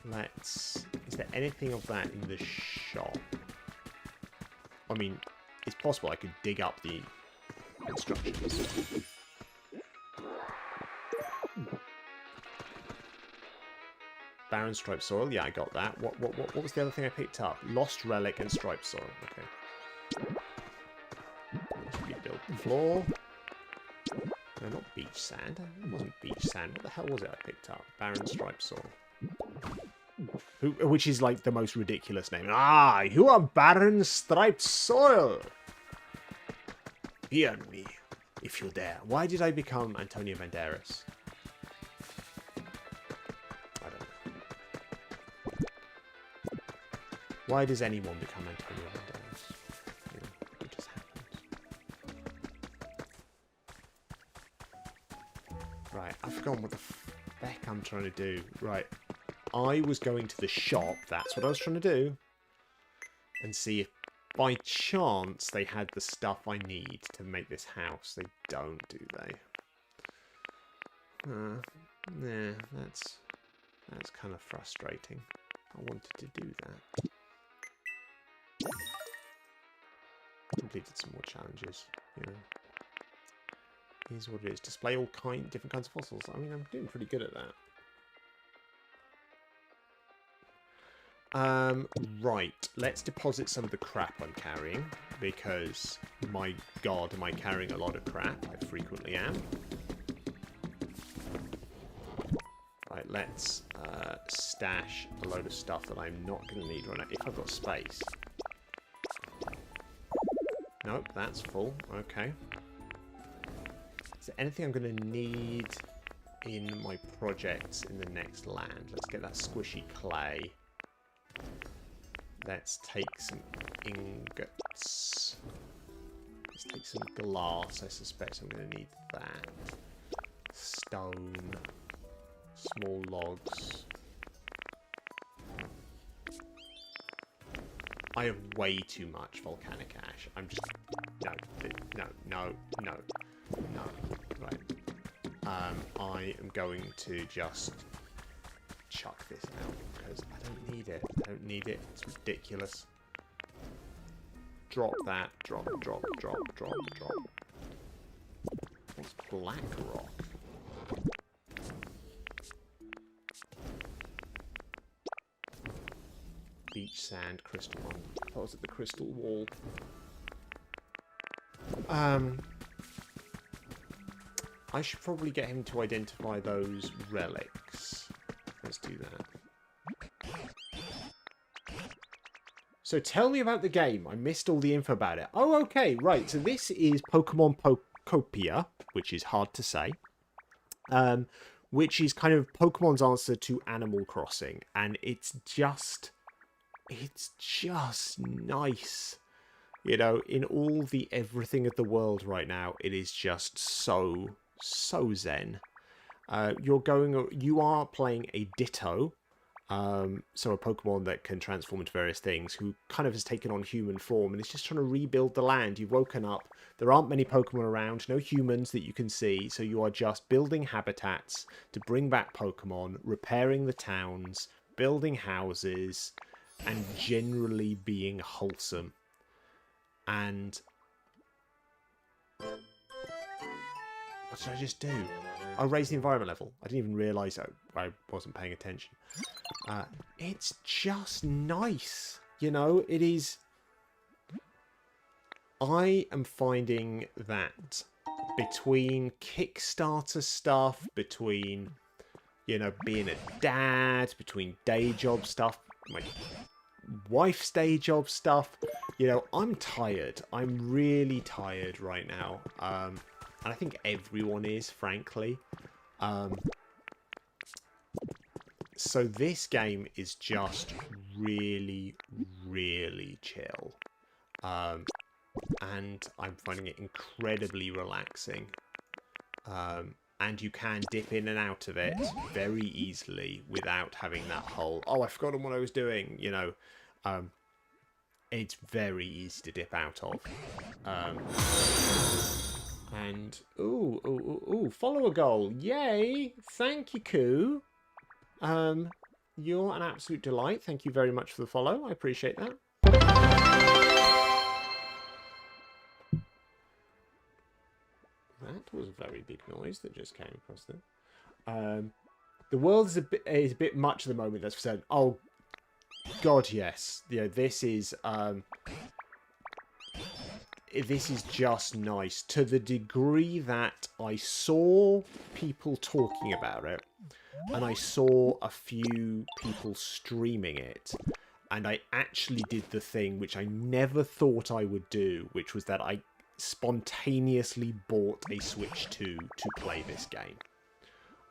Let's... Is there anything of that in the shop? I mean, it's possible I could dig up the instructions. Barren striped soil. Yeah, I got that. What was the other thing I picked up? Lost relic and striped soil. Okay. Rebuild the floor. No, not beach sand. It wasn't beach sand. What the hell was it I picked up? Barren striped soil. Which is like the most ridiculous name. Ah, you are barren striped soil. Hear me, if you dare. Why did I become Antonio Banderas? I don't know. Why does anyone become Antonio Banderas? You know, it just happens. Right, I've forgotten what the feck I'm trying to do. Right. I was going to the shop, that's what I was trying to do, and see if by chance they had the stuff I need to make this house. They don't, do they? Nah, that's kind of frustrating. I wanted to do that. Completed some more challenges, you know. Here's what it is. Display all different kinds of fossils. I mean, I'm doing pretty good at that. Right, let's deposit some of the crap I'm carrying, because, my god, am I carrying a lot of crap? I frequently am. Right, let's stash a load of stuff that I'm not going to need right now, if I've got space. Nope, that's full, okay. Is there anything I'm going to need in my projects in the next land? Let's get that squishy clay. Let's take some ingots. Let's take some glass. I suspect I'm going to need that. Stone. Small logs. I have way too much volcanic ash. I'm just... No. Right. I am going to just chuck this out because I don't need it. I don't need it. It's ridiculous. Drop that. Drop. What's black rock? Beach sand, crystal one. I thought it was at the crystal wall. I should probably get him to identify those relics. Let's do that. So tell me about the game. I missed all the info about it. Oh, okay, right. So this is Pokémon Pokopia, which is hard to say. Which is kind of Pokemon's answer to Animal Crossing. And it's just nice. You know, in all the everything of the world right now, it is just so zen. You are playing a Ditto, so a Pokemon that can transform into various things, who kind of has taken on human form and is just trying to rebuild the land. You've woken up, there aren't many Pokemon around, no humans that you can see, so you are just building habitats to bring back Pokemon, repairing the towns, building houses, and generally being wholesome. And what did I just do? I raised the environment level. I didn't even realise I wasn't paying attention. It's just nice. You know, it is... I am finding that between Kickstarter stuff, between, you know, being a dad, between day job stuff, my wife's day job stuff, you know, I'm tired. I'm really tired right now. And I think everyone is, frankly. So this game is just really, really chill. And I'm finding it incredibly relaxing. And you can dip in and out of it very easily without having that whole, oh, I've forgotten what I was doing, you know. It's very easy to dip out of. And, ooh, follower goal. Yay! Thank you, Koo. You're an absolute delight. Thank you very much for the follow. I appreciate that. That was a very big noise that just came across there. The world is a bit much at the moment, that's for certain. Oh, God, yes. Yeah, this is just nice. To the degree that I saw people talking about it, and I saw a few people streaming it, and I actually did the thing which I never thought I would do, which was that I spontaneously bought a Switch 2 to play this game.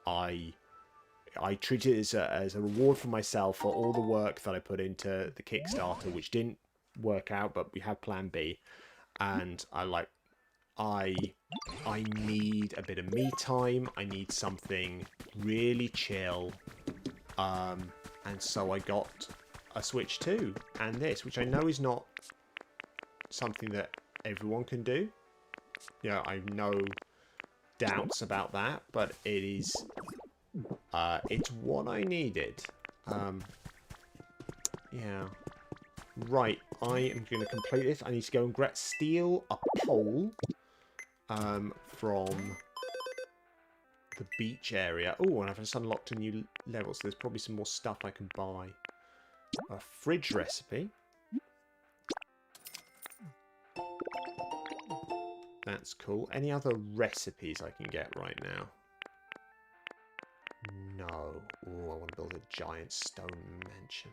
I treated it as a reward for myself for all the work that I put into the Kickstarter, which didn't work out, but we have Plan B. And I need a bit of me time. I need something really chill. And so I got a Switch 2 and this, which I know is not something that everyone can do. Yeah, I have no doubts about that, but it is it's what I needed. Yeah. Right, I am going to complete this. I need to go and steal a pole from the beach area. Oh, and I've just unlocked a new level, so there's probably some more stuff I can buy. A fridge recipe. That's cool. Any other recipes I can get right now? No. Oh, I want to build a giant stone mansion.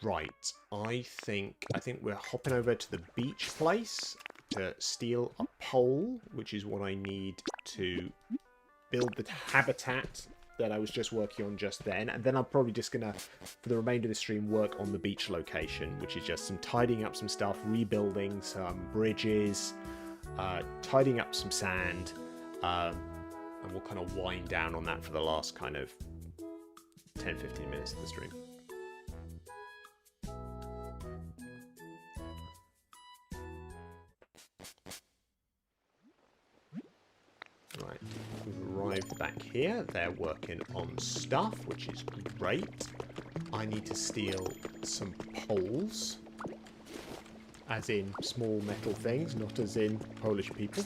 Right. I think we're hopping over to the beach place to steal a pole, which is what I need to build the habitat that I was just working on just then. And then I'm probably just going to, for the remainder of the stream, work on the beach location, which is just some tidying up some stuff, rebuilding some bridges, tidying up some sand, and we'll kind of wind down on that for the last kind of 10-15 minutes of the stream. Right, we've arrived back here. They're working on stuff, which is great. I need to steal some poles. As in small metal things, not as in Polish people.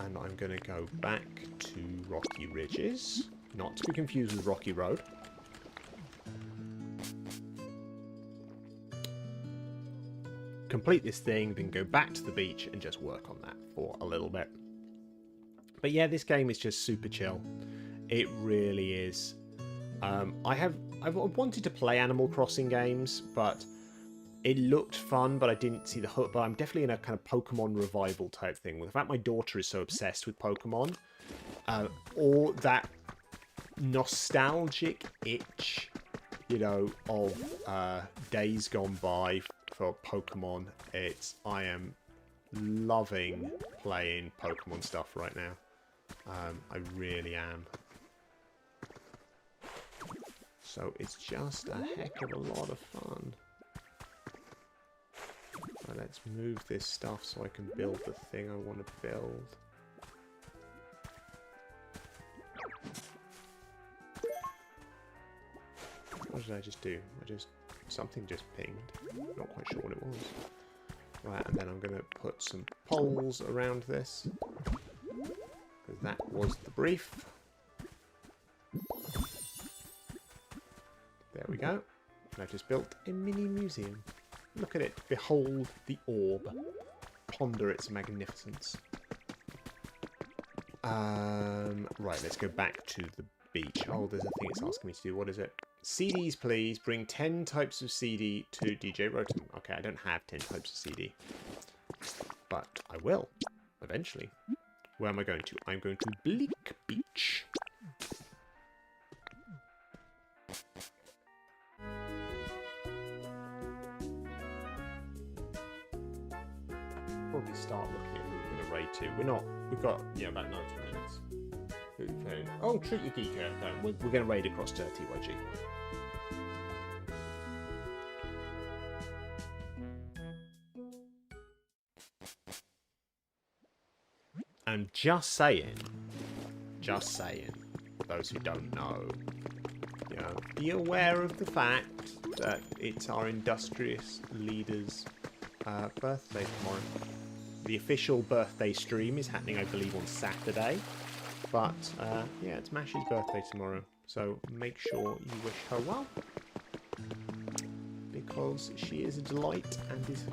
And I'm going to go back to Rocky Ridges. Not to be confused with Rocky Road. Complete this thing, then go back to the beach and just work on that for a little bit. But yeah, this game is just super chill. It really is. I've wanted to play Animal Crossing games, but it looked fun, but I didn't see the hook. But I'm definitely in a kind of Pokemon revival type thing. With the fact my daughter is so obsessed with Pokemon, or that nostalgic itch, you know, of days gone by for Pokemon. I am loving playing Pokemon stuff right now. I really am. So it's just a heck of a lot of fun. Right, let's move this stuff so I can build the thing I want to build. What did I just do? Something just pinged. Not quite sure what it was. Right, and then I'm going to put some poles around this. Because that was the brief. There we go. And I've just built a mini museum. Look at it. Behold the orb. Ponder its magnificence. Right, let's go back to the beach. Oh, there's a thing it's asking me to do. What is it? CDs, please. Bring 10 types of CD to DJ Rotom. Okay, I don't have 10 types of CD. But I will, eventually. Where am I going to? I'm going to Bleak Beach. Probably start looking at who we're going to raid to. We've got, yeah, about 90 minutes. Oh, treat your geeker. No, we're going to raid across to TYG. And just saying, those who don't know, you know, be aware of the fact that it's our industrious leader's birthday tomorrow. The official birthday stream is happening, I believe, on Saturday. But, yeah, it's Mash's birthday tomorrow. So make sure you wish her well. Because she is a delight and is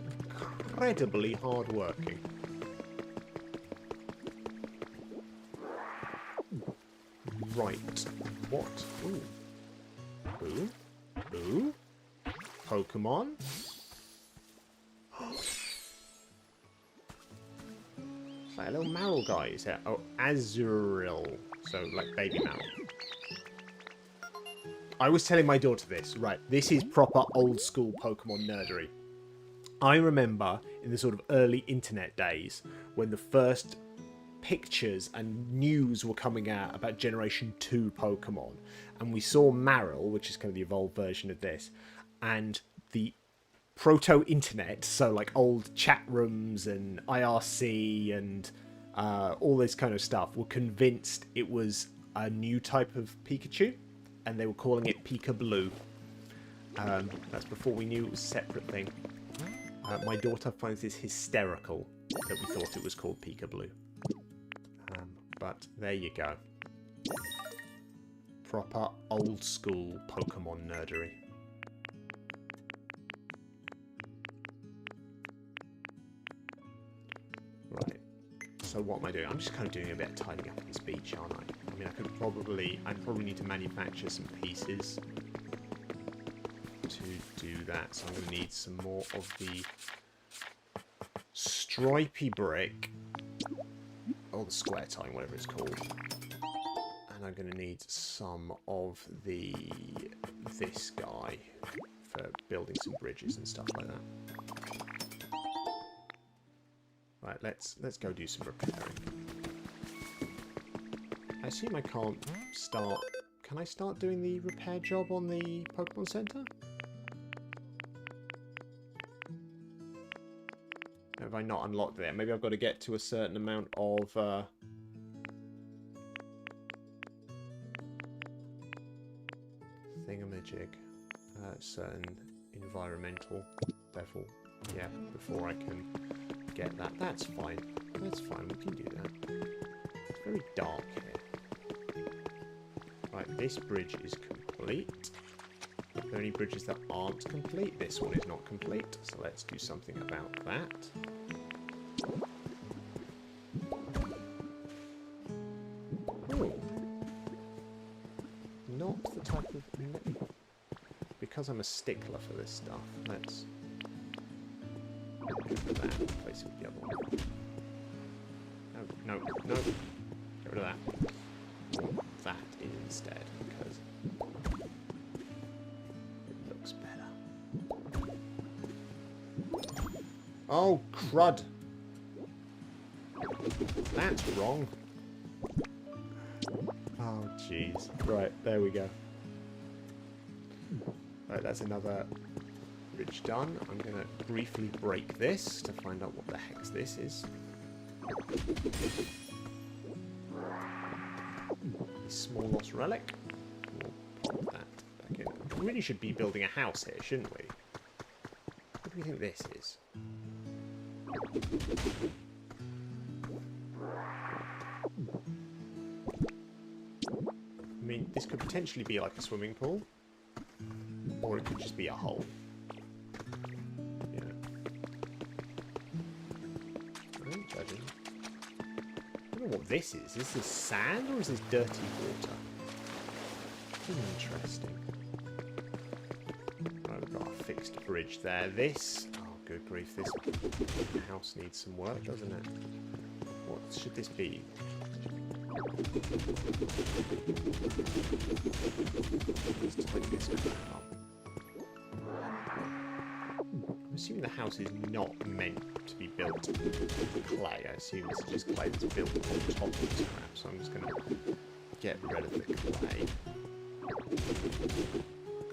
incredibly hardworking. Right. What? Ooh. Ooh. Ooh. Pokemon. It's like a little Marill guy, is it? Oh, Azurill. So, like baby Marill. I was telling my daughter this. Right, this is proper old school Pokemon nerdery. I remember in the sort of early internet days when the first pictures and news were coming out about Generation 2 Pokemon. And we saw Marill, which is kind of the evolved version of this, and the proto-internet, so like old chat rooms and IRC and all this kind of stuff, were convinced it was a new type of Pikachu, and they were calling it Pika Blue. That's before we knew it was a separate thing. My daughter finds this hysterical that we thought it was called Pika Blue. But there you go. Proper old school Pokemon nerdery. Right. So what am I doing? I'm just kind of doing a bit of tidying up at this beach, aren't I? I mean, I'd probably need to manufacture some pieces to do that. So I'm going to need some more of the stripy brick. Or the square tile, whatever it's called. And I'm going to need some of this guy for building some bridges and stuff like that. Right, let's go do some repairing. I assume I can't start... Can I start doing the repair job on the Pokemon Center? Have I not unlocked there? Maybe I've got to get to a certain amount of... thingamajig. Certain environmental level. Yeah, before I can get that. That's fine. That's fine. We can do that. It's very dark here. Right, this bridge is complete. Are there any bridges that aren't complete? This one is not complete, so let's do something about that. Ooh. Not the type of... Because I'm a stickler for this stuff, let's... Get rid of that, replace it with the other one. No, no, no. Get rid of that. I want that instead, because... looks better. Oh, crud! That's wrong. Oh, jeez. Right, there we go. Right, that's another bridge done. I'm going to briefly break this to find out what the heck this is. A small lost relic. We'll pop that back in. We really should be building a house here, shouldn't we? What do we think this is? I mean, this could potentially be like a swimming pool. Or it could just be a hole. Yeah. I ain't judging. I don't know what this is. Is this sand or is this dirty water? Interesting. Right, we've got a fixed bridge there. This... Oh, good grief. This house needs some work, doesn't it? What should this be? Let's take this up. I'm assuming the house is not meant to be built with clay. I assume this is just clay that's built on top of this crap. So I'm just going to get rid of the clay.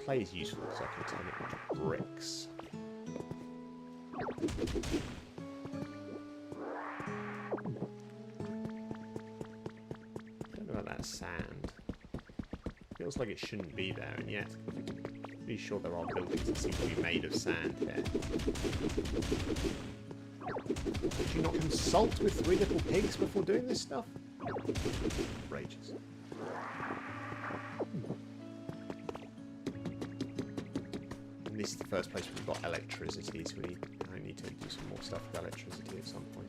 Clay is useful because I can turn it into bricks. that sand. Feels like it shouldn't be there, and yet I'm pretty sure there are buildings that seem to be made of sand here. Did you not consult with 3 little pigs before doing this stuff? Outrageous. And this is the first place we've got electricity, so I need to do some more stuff with electricity at some point.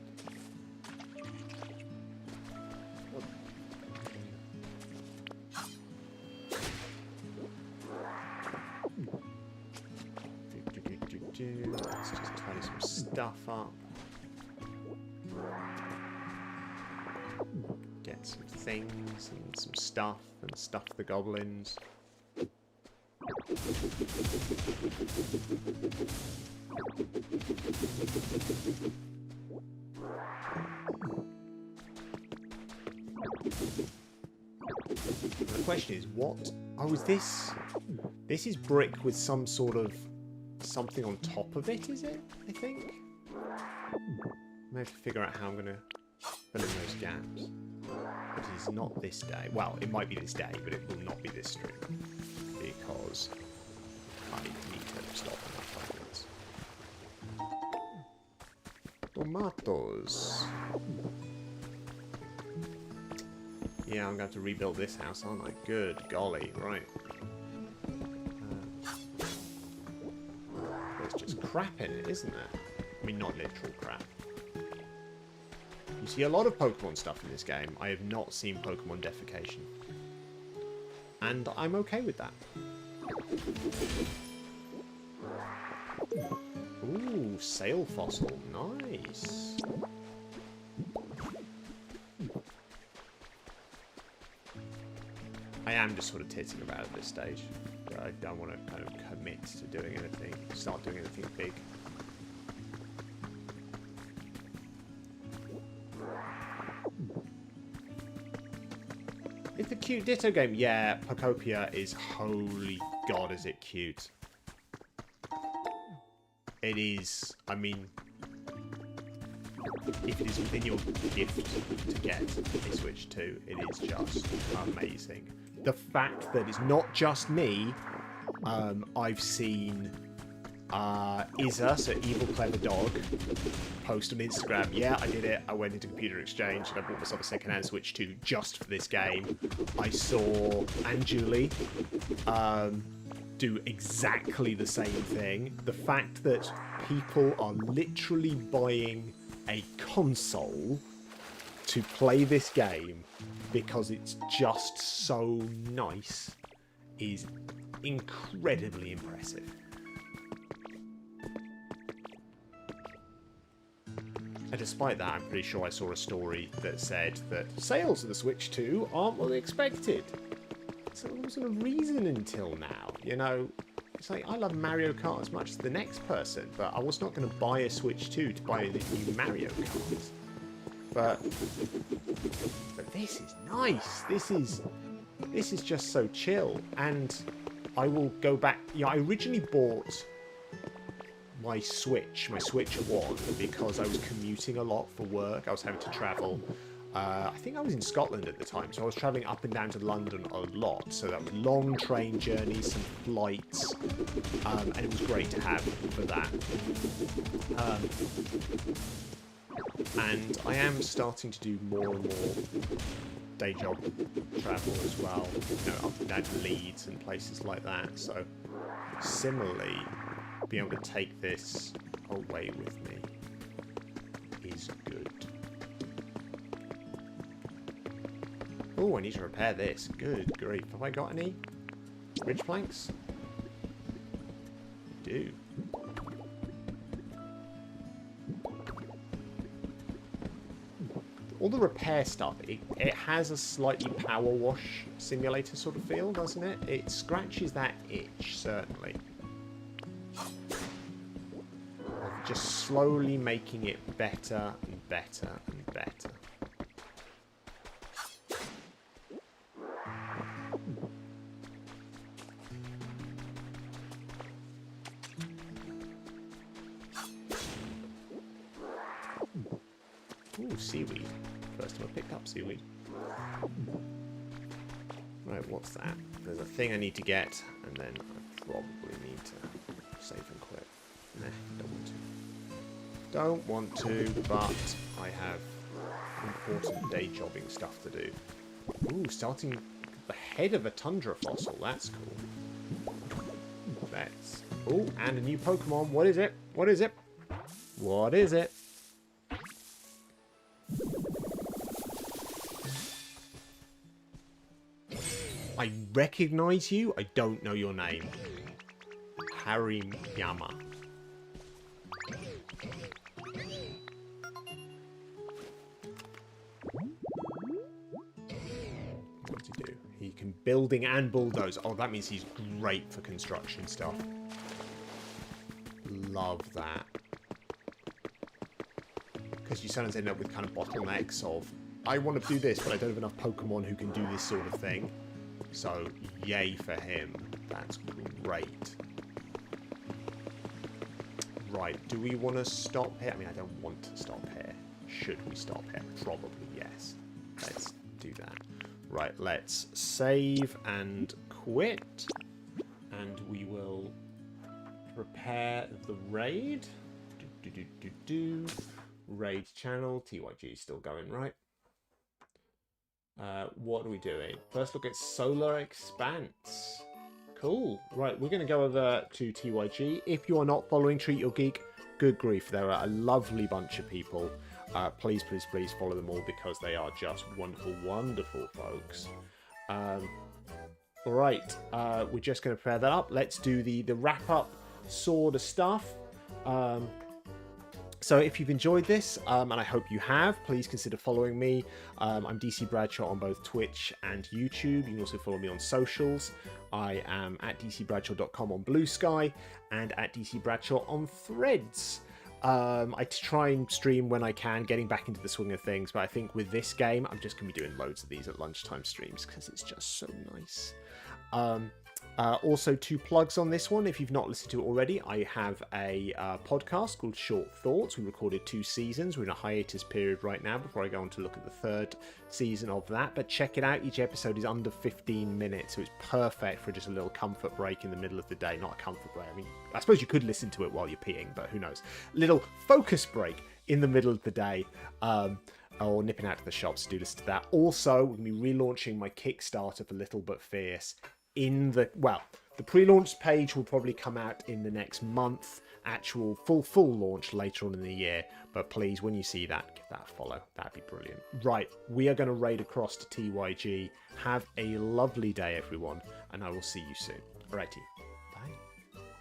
Let's just tidy some stuff up. Get some things and some stuff and stuff the goblins. The question is, what? Oh, is this? This is brick with some sort of something on top of it, is it? I think. I have to figure out how I'm going to fill in those gaps. But it is not this day. Well, it might be this day, but it will not be this stream. Because I need to stop in 5 minutes. Tomatoes. Yeah, I'm going to have to rebuild this house, aren't I? Good golly, right. There's just crap in it, isn't there? I mean, not literal crap. You see a lot of Pokemon stuff in this game. I have not seen Pokemon defecation. And I'm okay with that. Ooh, sail fossil. Nice. I am just sort of titting about at this stage. I don't want to kind of commit to doing anything, start doing anything big. It's a cute Ditto game. Yeah, Pokopia is, holy god, is it cute. It is, I mean, if it is within your gift to get a Switch 2, it is just amazing. The fact that it's not just me, I've seen Izza, so Evil Clever Dog, post on Instagram, yeah, I did it, I went into Computer Exchange and I bought myself a second-hand Switch 2 just for this game. I saw Anjuli do exactly the same thing. The fact that people are literally buying a console to play this game because it's just so nice is incredibly impressive. And despite that, I'm pretty sure I saw a story that said that sales of the Switch 2 aren't what they expected. So there wasn't a reason until now, you know. It's like, I love Mario Kart as much as the next person, but I was not going to buy a Switch 2 to buy the new Mario Kart. But this is nice. This is just so chill. And I will go back. Yeah, I originally bought my Switch 1, because I was commuting a lot for work. I was having to travel. I think I was in Scotland at the time, so I was travelling up and down to London a lot. So that was long train journeys, some flights, and it was great to have for that. And I am starting to do more and more day job travel as well, you know, up and down to Leeds and places like that. So similarly, being able to take this away with me is good. Oh, I need to repair this. Good grief. Have I got any ridge planks? I do. All the repair stuff, it has a slightly power wash simulator sort of feel, doesn't it? It scratches that itch, certainly. Of just slowly making it better and better and better. Ooh, seaweed. First time I picked up seaweed. Right, what's that? There's a thing I need to get, and then I probably need to save and quit. Nah, don't want to. Don't want to, but I have important day jobbing stuff to do. Ooh, starting the head of a tundra fossil. That's cool. Let's... Oh, and a new Pokemon. What is it? What is it? What is it? I recognize you. I don't know your name. Hariyama. What does he do? He can building and bulldoze. Oh, that means he's great for construction stuff. Love that. Because you sometimes end up with kind of bottlenecks of, I want to do this, but I don't have enough Pokemon who can do this sort of thing. So, yay for him. That's great. Right, do we want to stop here? I mean, I don't want to stop here. Should we stop here? Probably yes. Let's do that. Right, let's save and quit. And we will prepare the raid. Raid channel. TYG is still going, right? What are we doing? First look at Solar Expanse. Cool. Right, we're going to go over to TYG. If you are not following Treat Your Geek, good grief, there are a lovely bunch of people. Please, please, please follow them all because they are just wonderful, wonderful folks. Alright, we're just going to prepare that up. Let's do the wrap-up sort of stuff. So if you've enjoyed this, and I hope you have, please consider following me. I'm DC Bradshaw on both Twitch and YouTube. You can also follow me on socials. I am at dcbradshaw.com on Blue Sky and at DC Bradshaw on Threads. I try and stream when I can, getting back into the swing of things, but I think with this game, I'm just going to be doing loads of these at lunchtime streams because it's just so nice. Also, 2 plugs on this one. If you've not listened to it already, I have a podcast called Short Thoughts. We recorded 2 seasons. We're in a hiatus period right now before I go on to look at the 3rd season of that. But check it out. Each episode is under 15 minutes, so it's perfect for just a little comfort break in the middle of the day. Not a comfort break. I mean, I suppose you could listen to it while you're peeing, but who knows. Little focus break in the middle of the day. Or nipping out to the shops to do listen to that. Also, we're going to be relaunching my Kickstarter for Little But Fierce. The pre-launch page will probably come out in the next month. Actual full launch later on in the year. But please, when you see that, give that a follow. That'd be brilliant. Right, we are going to raid across to TYG. Have a lovely day, everyone, and I will see you soon. Alrighty.